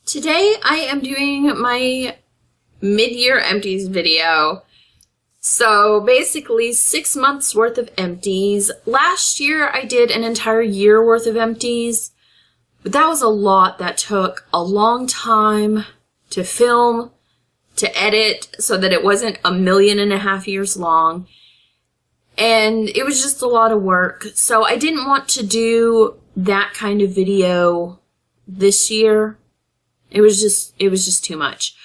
Today I am doing my mid-year empties video. So basically 6 months worth of empties. Last year I did an entire year worth of empties, but that was a lot that took a long time to film, to edit, so that it wasn't 1.5 million years long. And it was just a lot of work. So I didn't want to do that kind of video this year. It was just too much.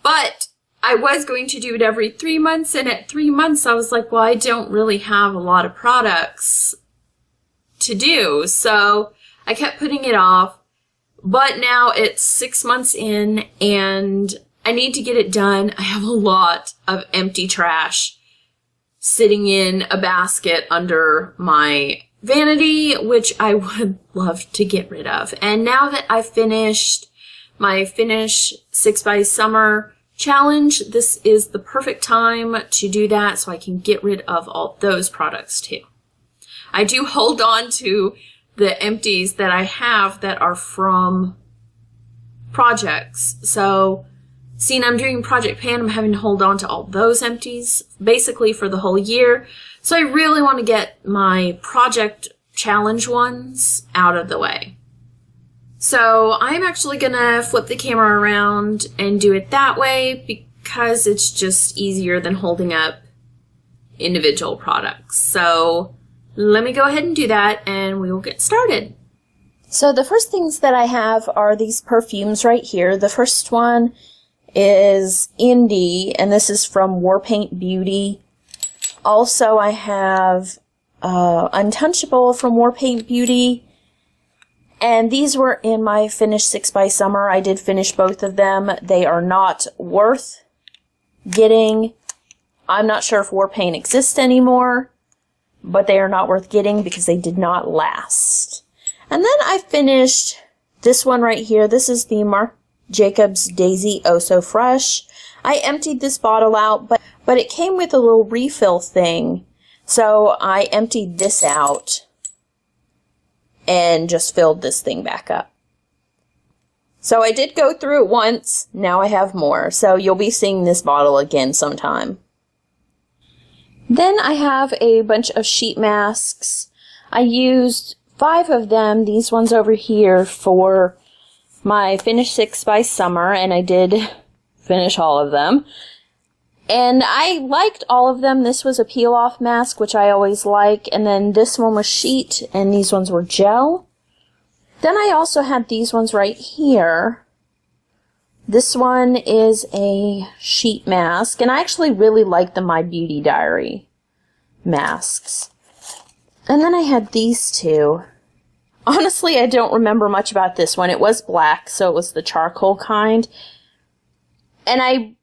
But I was going to do it every 3 months, and at 3 months I was like, well, I don't really have a lot of products to do. So I kept putting it off. But now it's 6 months in and I need to get it done. I have a lot of empty trash sitting in a basket under my vanity, which I would love to get rid of. And now that I've finished my Finish 6 by Summer challenge, this is the perfect time to do that so I can get rid of all those products too. I do hold on to the empties that I have that are from projects. So, seeing I'm doing Project Pan, I'm having to hold on to all those empties basically for the whole year. So I really want to get my project challenge ones out of the way. So I'm actually going to flip the camera around and do it that way because it's just easier than holding up individual products. So let me go ahead and do that and we will get started. So the first things that I have are these perfumes right here. The first one is Indie, and this is from War Paint Beauty. Also I have Untouchable from War Paint Beauty. And these were in my Finish 6 by Summer. I did finish both of them. They are not worth getting. I'm not sure if War Paint exists anymore, but they are not worth getting because they did not last. And then I finished this one right here. This is the Marc Jacobs Daisy Oh So Fresh. I emptied this bottle out, but it came with a little refill thing. So I emptied this out and just filled this thing back up. So I did go through it once, now I have more, so you'll be seeing this bottle again sometime. Then I have a bunch of sheet masks. I used 5 of them, these ones over here, for my Finish 6 by Summer, and I did finish all of them. And I liked all of them. This was a peel-off mask, which I always like. And then this one was sheet, and these ones were gel. Then I also had these ones right here. This one is a sheet mask, and I actually really like the My Beauty Diary masks. And then I had these two. Honestly, I don't remember much about this one. It was black, so it was the charcoal kind. And I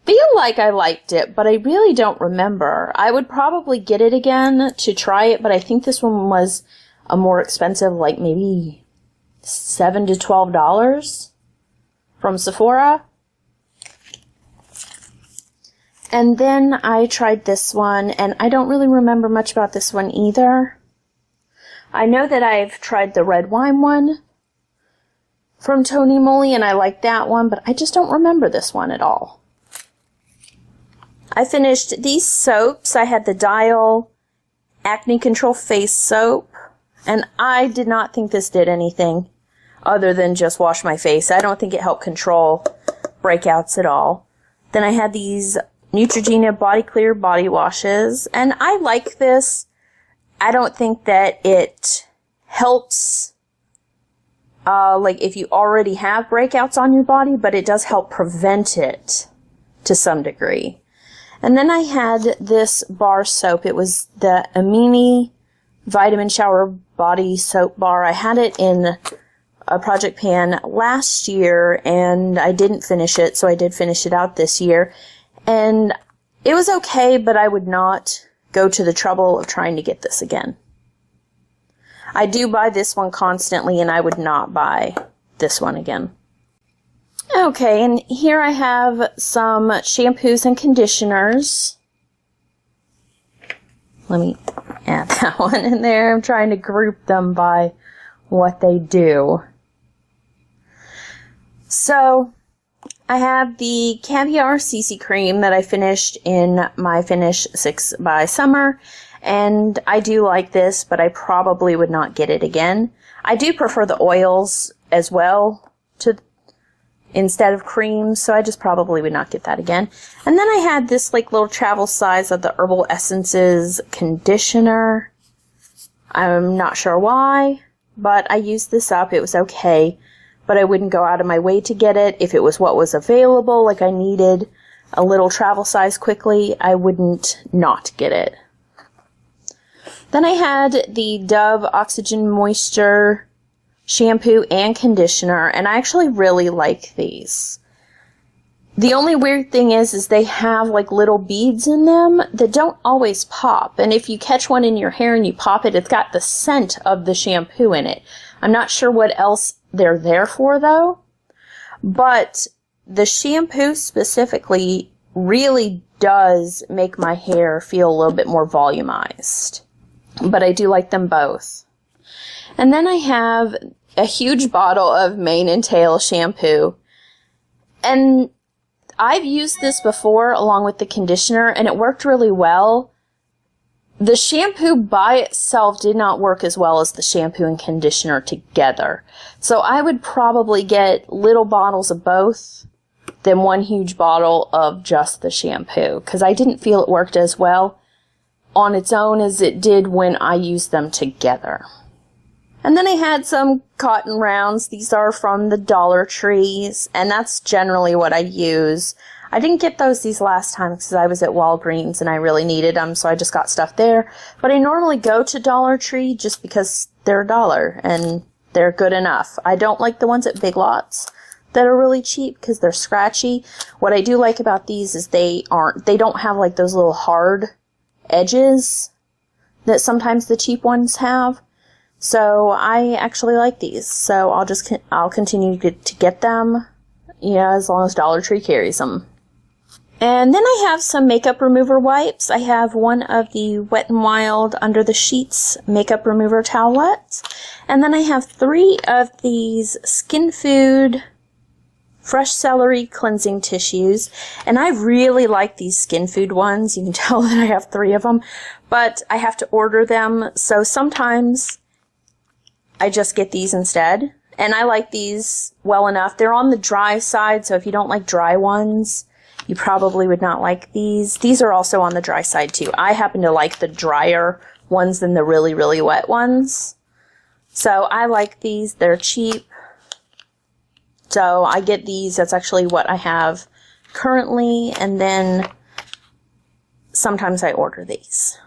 feel like I liked it, but I really don't remember. I would probably get it again to try it, but I think this one was a more expensive, like maybe $7 to $12 from Sephora. And then I tried this one, and I don't really remember much about this one either. I know that I've tried the red wine one from Tony Moly, and I like that one, but I just don't remember this one at all. I finished these soaps. I had the Dial Acne Control Face Soap, and I did not think this did anything other than just wash my face. I don't think it helped control breakouts at all. Then I had these Neutrogena Body Clear body washes, and I like this. I don't think that it helps like if you already have breakouts on your body, but it does help prevent it to some degree. And then I had this bar soap. It was the Amini Vitamin Shower Body Soap Bar. I had it in a Project Pan last year, and I didn't finish it, so I did finish it out this year. And it was okay, but I would not go to the trouble of trying to get this again. I do buy this one constantly, and I would not buy this one again. Okay, and here I have some shampoos and conditioners. Let me add that one in there. I'm trying to group them by what they do. So I have the Caviar CC cream that I finished in my Finish 6 by Summer, and I do like this, but I probably would not get it again. I do prefer the oils as well instead of creams, so I just probably would not get that again. And then I had this like little travel size of the Herbal Essences conditioner. I'm not sure why, but I used this up. It was okay, but I wouldn't go out of my way to get it. If it was what was available, like I needed a little travel size quickly, I wouldn't not get it. Then I had the Dove Oxygen Moisture shampoo and conditioner, and I actually really like these. The only weird thing is they have like little beads in them that don't always pop, and if you catch one in your hair and you pop it, it's got the scent of the shampoo in it. I'm not sure what else they're there for though, but the shampoo specifically really does make my hair feel a little bit more volumized, but I do like them both. And then I have a huge bottle of Mane and Tail shampoo. And I've used this before along with the conditioner, and it worked really well. The shampoo by itself did not work as well as the shampoo and conditioner together. So I would probably get little bottles of both than one huge bottle of just the shampoo, because I didn't feel it worked as well on its own as it did when I used them together. And then I had some cotton rounds. These are from the Dollar Trees, and that's generally what I use. I didn't get these last time because I was at Walgreens and I really needed them, so I just got stuff there. But I normally go to Dollar Tree just because they're $1 and they're good enough. I don't like the ones at Big Lots that are really cheap because they're scratchy. What I do like about these is they don't have like those little hard edges that sometimes the cheap ones have. So I actually like these. So I'll continue to get them, as long as Dollar Tree carries them. And then I have some makeup remover wipes. I have one of the Wet n Wild Under the Sheets makeup remover towelettes. And then I have 3 of these Skin Food Fresh Celery cleansing tissues. And I really like these Skin Food ones. You can tell that I have 3 of them. But I have to order them. So sometimes I just get these instead. And I like these well enough. They're on the dry side, so if you don't like dry ones, you probably would not like these. These are also on the dry side too. I happen to like the drier ones than the really, really wet ones. So I like these. They're cheap. So I get these. That's actually what I have currently. And then sometimes I order these.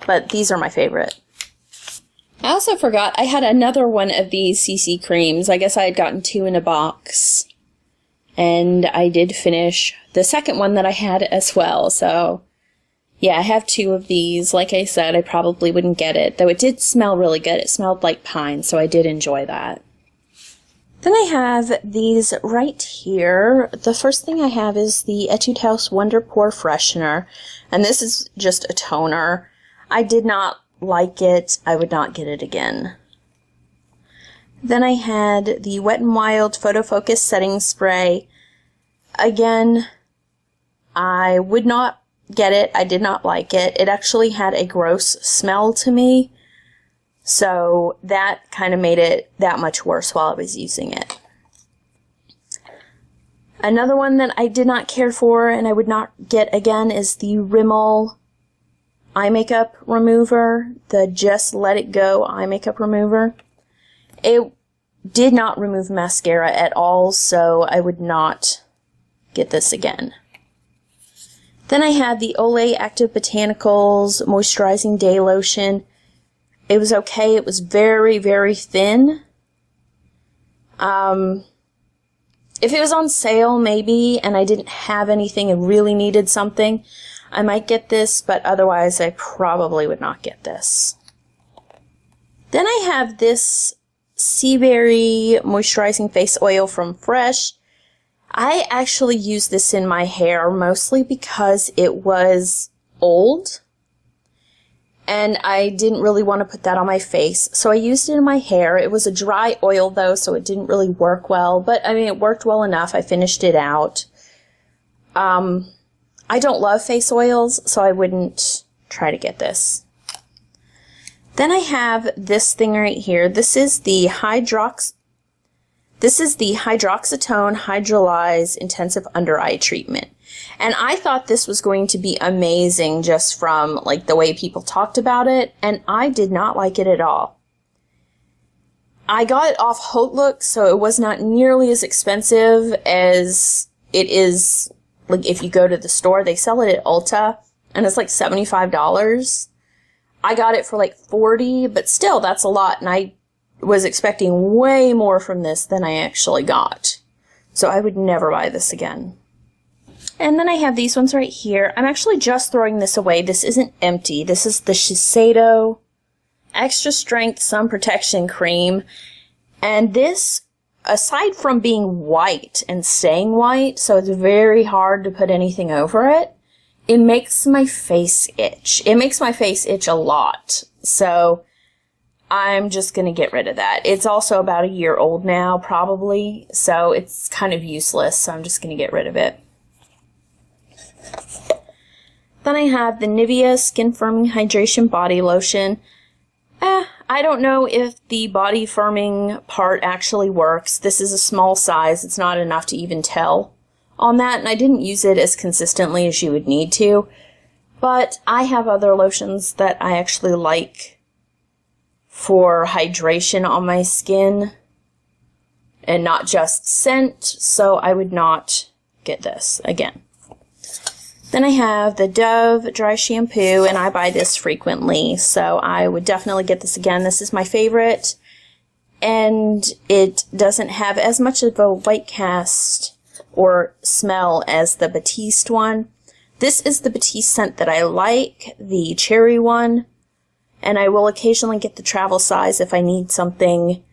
But these are my favorite. I also forgot I had another one of these CC creams. I guess I had gotten 2 in a box. And I did finish the second one that I had as well. So, yeah, I have 2 of these. Like I said, I probably wouldn't get it. Though it did smell really good. It smelled like pine, so I did enjoy that. Then I have these right here. The first thing I have is the Etude House Wonder Pore Freshener. And this is just a toner. I did not like it. I would not get it again. Then I had the Wet n Wild Photo Focus Setting Spray. Again, I would not get it. I did not like it. It actually had a gross smell to me. So that kind of made it that much worse while I was using it. Another one that I did not care for and I would not get again is the Rimmel eye makeup remover, the Just Let It Go eye makeup remover. It did not remove mascara at all, so I would not get this again. Then I had the Olay Active Botanicals Moisturizing Day Lotion. It was okay. It was very, very thin. If it was on sale, maybe, and I didn't have anything and really needed something, I might get this, but otherwise I probably would not get this. Then I have this Sea Berry Moisturizing Face Oil from Fresh. I actually use this in my hair mostly because it was old. and I didn't really want to put that on my face, so I used it in my hair. It was a dry oil, though, so it didn't really work well, but, I mean, it worked well enough. I finished it out. I don't love face oils, so I wouldn't try to get this. Then I have this thing right here. This is the Hydroxytone Hydrolyze Intensive Under Eye Treatment. And I thought this was going to be amazing just from like the way people talked about it, and I did not like it at all. I got it off HauteLook, so it was not nearly as expensive as it is like if you go to the store. They sell it at Ulta, and it's like $75. I got it for like $40, but still, that's a lot, and I was expecting way more from this than I actually got. So I would never buy this again. And then I have these ones right here. I'm actually just throwing this away. This isn't empty. This is the Shiseido Extra Strength Sun Protection Cream. And this, aside from being white and staying white, so it's very hard to put anything over it, it makes my face itch. It makes my face itch a lot. So I'm just going to get rid of that. It's also about a year old now, probably, so it's kind of useless, so I'm just going to get rid of it. Then I have the Nivea Skin Firming Hydration Body Lotion. I don't know if the body firming part actually works. This is a small size. It's not enough to even tell on that, and I didn't use it as consistently as you would need to. But I have other lotions that I actually like for hydration on my skin and not just scent, so I would not get this again. Then I have the Dove Dry Shampoo, and I buy this frequently, so I would definitely get this again. This is my favorite, and it doesn't have as much of a white cast or smell as the Batiste one. This is the Batiste scent that I like, the cherry one, and I will occasionally get the travel size if I need something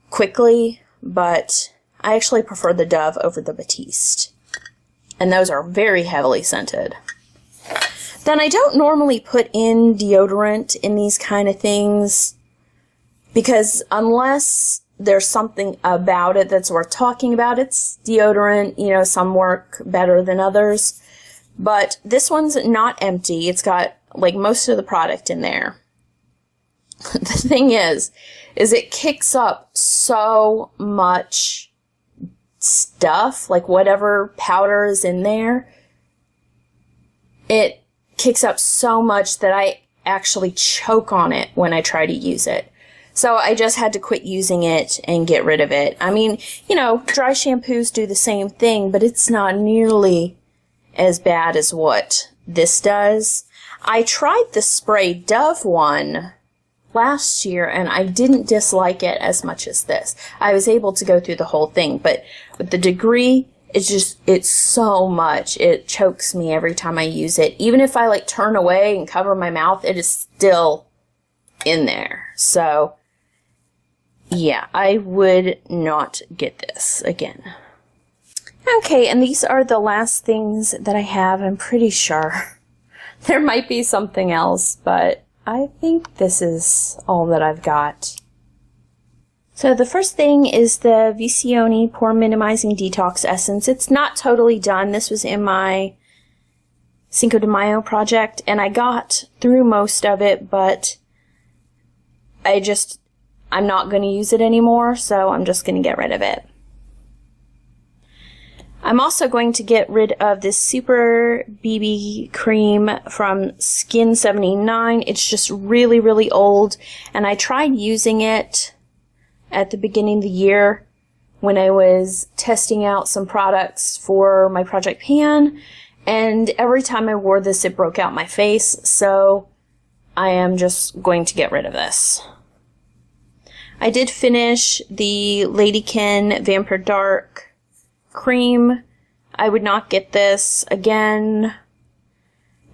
quickly, but I actually prefer the Dove over the Batiste. And those are very heavily scented. Then I don't normally put in deodorant in these kind of things, because unless there's something about it that's worth talking about, it's deodorant. You know, some work better than others. But this one's not empty. It's got like most of the product in there. The thing is it kicks up so much stuff, like whatever powder is in there, it kicks up so much that I actually choke on it when I try to use it. So I just had to quit using it and get rid of it. I mean, you know, dry shampoos do the same thing, but it's not nearly as bad as what this does. I tried the spray Dove one last year, and I didn't dislike it as much as this. I was able to go through the whole thing, but with the degree, it's so much. It chokes me every time I use it. Even if I like turn away and cover my mouth, it is still in there. So, yeah, I would not get this again. Okay, and these are the last things that I have. I'm pretty sure there might be something else, but I think this is all that I've got. So the first thing is the Visione Pore Minimizing Detox Essence. It's not totally done. This was in my Cinco de Mayo project, and I got through most of it, but I'm not going to use it anymore, so I'm just going to get rid of it. I'm also going to get rid of this Super BB cream from Skin 79. It's just really, really old, and I tried using it at the beginning of the year when I was testing out some products for my Project Pan, and every time I wore this, it broke out my face, so I am just going to get rid of this. I did finish the Ladykin Vampire Dark cream. I would not get this again,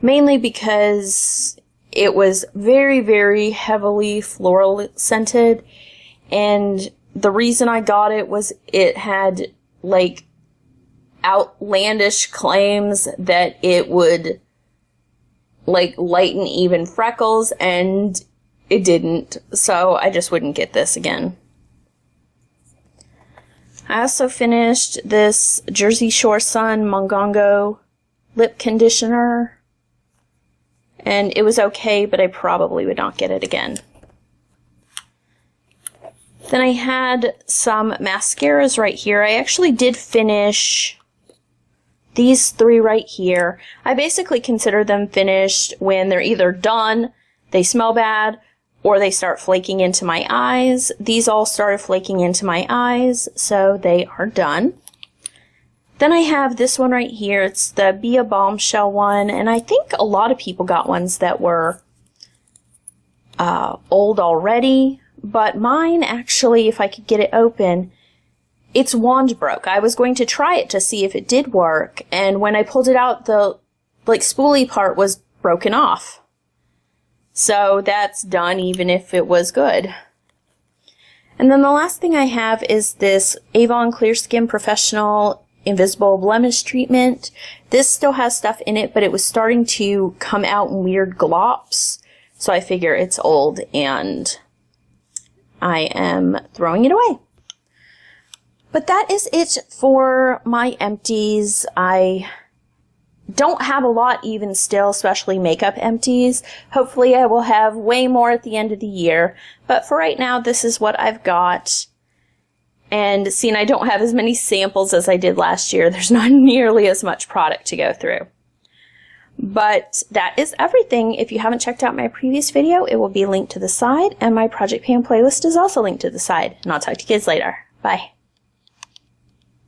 mainly because it was very, very heavily floral scented, and the reason I got it was it had like outlandish claims that it would like light and even freckles, and it didn't. So I just wouldn't get this again. I also finished this Jersey Shore Sun Mongongo lip conditioner, and it was okay, but I probably would not get it again. Then I had some mascaras right here. I actually did finish these 3 right here. I basically consider them finished when they're either done, they smell bad, or they start flaking into my eyes. These all started flaking into my eyes, so they are done. Then I have this one right here. It's the Be a Bombshell one, and I think a lot of people got ones that were old already, but mine actually, if I could get it open, its wand broke. I was going to try it to see if it did work, and when I pulled it out, the spoolie part was broken off. So that's done even if it was good. And then the last thing I have is this Avon Clear Skin Professional Invisible Blemish Treatment. This still has stuff in it, but it was starting to come out in weird glops. So I figure it's old and I am throwing it away. But that is it for my empties. I don't have a lot even still, especially makeup empties. Hopefully I will have way more at the end of the year. But for right now, this is what I've got. And seeing I don't have as many samples as I did last year, there's not nearly as much product to go through. But that is everything. If you haven't checked out my previous video, it will be linked to the side, and my Project Pan playlist is also linked to the side. And I'll talk to you kids later. Bye.